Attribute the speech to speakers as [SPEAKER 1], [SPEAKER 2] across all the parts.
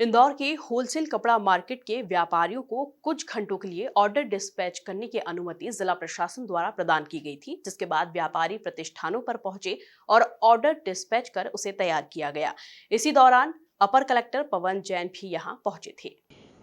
[SPEAKER 1] इंदौर के होलसेल कपड़ा मार्केट के व्यापारियों को कुछ घंटों के लिए ऑर्डर डिस्पैच करने की अनुमति जिला प्रशासन द्वारा प्रदान की गई थी, जिसके बाद व्यापारी प्रतिष्ठानों पर पहुंचे और ऑर्डर डिस्पैच कर उसे तैयार किया गया। इसी दौरान अपर कलेक्टर पवन जैन भी यहां पहुंचे थे।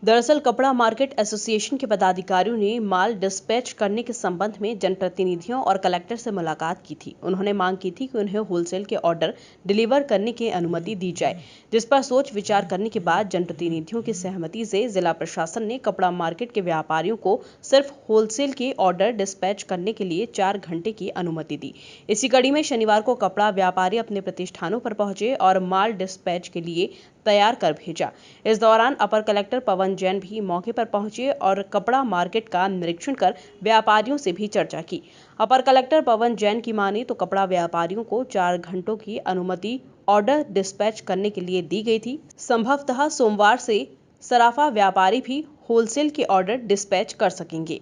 [SPEAKER 1] दरअसल कपड़ा मार्केट एसोसिएशन के पदाधिकारियों ने माल डिस्पैच करने के संबंध में जनप्रतिनिधियों और कलेक्टर से मुलाकात की थी। उन्होंने मांग की थी कि उन्हें होलसेल के ऑर्डर डिलीवर करने की अनुमति दी जाए, जिस पर सोच विचार करने के बाद जनप्रतिनिधियों की सहमति से जिला प्रशासन ने कपड़ा मार्केट के व्यापारियों को सिर्फ होलसेल के ऑर्डर डिस्पैच करने के लिए 4 घंटे की अनुमति दी। इसी कड़ी में शनिवार को कपड़ा व्यापारी अपने प्रतिष्ठानों पर पहुंचे और माल डिस्पैच के लिए तैयार कर भेजा। इस दौरान अपर कलेक्टर पवन जैन भी मौके पर पहुंचे और कपड़ा मार्केट का निरीक्षण कर व्यापारियों से भी चर्चा की। अपर कलेक्टर पवन जैन की माने तो कपड़ा व्यापारियों को 4 घंटों की अनुमति ऑर्डर डिस्पैच करने के लिए दी गई थी। संभवतः सोमवार से सराफा व्यापारी भी होलसेल के ऑर्डर डिस्पैच कर सकेंगे।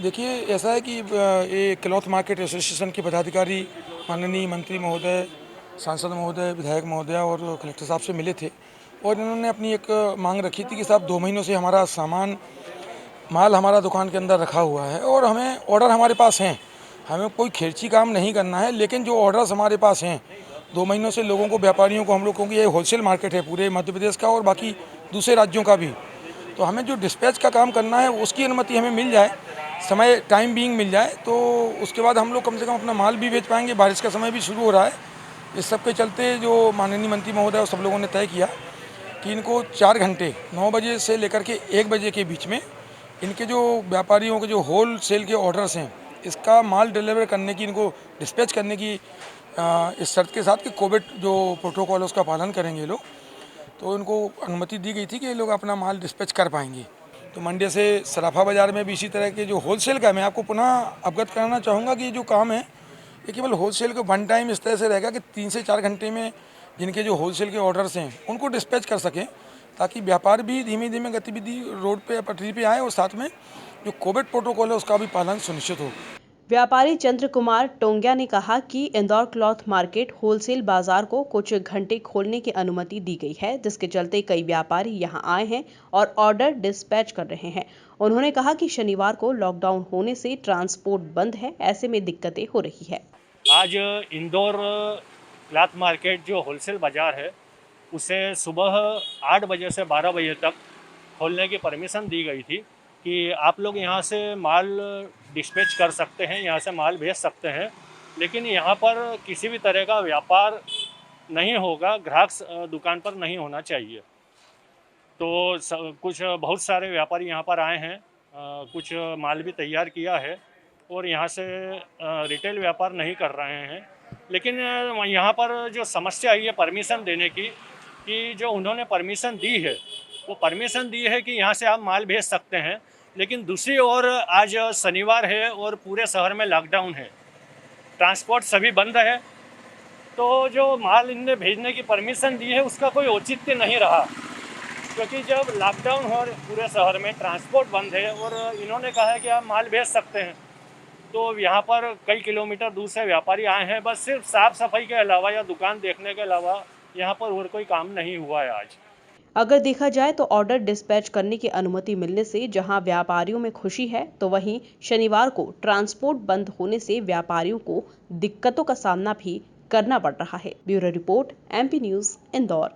[SPEAKER 2] देखिए, ऐसा है कि ये क्लॉथ मार्केट एसोसिएशन के पदाधिकारी माननीय मंत्री महोदय, सांसद महोदय, विधायक महोदय और कलेक्टर साहब से मिले थे और इन्होंने अपनी एक मांग रखी थी कि साहब 2 महीनों से हमारा सामान माल हमारा दुकान के अंदर रखा हुआ है और हमें ऑर्डर हमारे पास हैं, हमें कोई खर्ची काम नहीं करना है, लेकिन जो ऑर्डर्स हमारे पास हैं 2 महीनों से लोगों को, व्यापारियों को, हम लोग, क्योंकि ये होलसेल मार्केट है पूरे मध्य प्रदेश का और बाकी दूसरे राज्यों का भी, तो हमें जो डिस्पैच का काम करना है उसकी अनुमति हमें मिल जाए, समय टाइम बीइंग मिल जाए, तो उसके बाद हम लोग कम से कम अपना माल भी बेच पाएंगे। बारिश का समय भी शुरू हो रहा है। इस सब के चलते जो माननीय मंत्री महोदय और सब लोगों ने तय किया कि इनको 4 घंटे 9 बजे से लेकर के 1 बजे के बीच में इनके जो व्यापारियों के जो होल सेल के ऑर्डर्स हैं, इसका माल डिलीवर करने की, इनको डिस्पैच करने की, इस शर्त के साथ कि कोविड जो प्रोटोकॉल है उसका पालन करेंगे ये लोग, तो इनको अनुमति दी गई थी कि ये लोग अपना माल डिस्पैच कर पाएंगे। तो मंडी से सराफा बाज़ार में भी इसी तरह के जो होलसेल का, मैं आपको पुनः अवगत कराना चाहूँगा कि ये जो काम है ये केवल होलसेल के वन टाइम इस तरह से रहेगा कि 3 से 4 घंटे में जिनके जो होलसेल के ऑर्डर्स हैं उनको डिस्पैच कर सकें, ताकि व्यापार भी धीमे धीमे गतिविधि रोड पे, पटरी पे आए और साथ में जो कोविड प्रोटोकॉल है उसका भी पालन सुनिश्चित हो।
[SPEAKER 1] व्यापारी चंद्र कुमार टोंगिया ने कहा कि इंदौर क्लॉथ मार्केट होलसेल बाजार को कुछ घंटे खोलने की अनुमति दी गई है, जिसके चलते कई व्यापारी यहां आए हैं और ऑर्डर डिस्पैच कर रहे हैं। उन्होंने कहा कि शनिवार को लॉकडाउन होने से ट्रांसपोर्ट बंद है, ऐसे में दिक्कतें हो रही है।
[SPEAKER 3] आज इंदौर क्लॉथ मार्केट जो होलसेल बाज़ार है उसे सुबह 8 बजे से 12 बजे तक खोलने की परमिशन दी गई थी कि आप लोग यहाँ से माल डिस्पैच कर सकते हैं, यहाँ से माल भेज सकते हैं, लेकिन यहाँ पर किसी भी तरह का व्यापार नहीं होगा, ग्राहक दुकान पर नहीं होना चाहिए। तो कुछ बहुत सारे व्यापारी यहाँ पर आए हैं, कुछ माल भी तैयार किया है और यहाँ से रिटेल व्यापार नहीं कर रहे हैं। लेकिन यहाँ पर जो समस्या आई है परमिशन देने की, कि जो उन्होंने परमिशन दी है वो परमिशन दी है कि यहाँ से आप माल भेज सकते हैं, लेकिन दूसरी ओर आज शनिवार है और पूरे शहर में लॉकडाउन है, ट्रांसपोर्ट सभी बंद है, तो जो माल इनने भेजने की परमिशन दी है उसका कोई औचित्य नहीं रहा, क्योंकि जब लॉकडाउन हो पूरे शहर में, ट्रांसपोर्ट बंद है और इन्होंने कहा है कि आप माल भेज सकते हैं, तो यहाँ पर कई किलोमीटर दूर से व्यापारी आए हैं, बस सिर्फ साफ सफाई के अलावा या दुकान देखने के अलावा यहाँ पर और कोई काम नहीं हुआ है आज।
[SPEAKER 1] अगर देखा जाए तो ऑर्डर डिस्पैच करने की अनुमति मिलने से जहां व्यापारियों में खुशी है, तो वहीं शनिवार को ट्रांसपोर्ट बंद होने से व्यापारियों को दिक्कतों का सामना भी करना पड़ रहा है। Bureau report, MP news, Indore.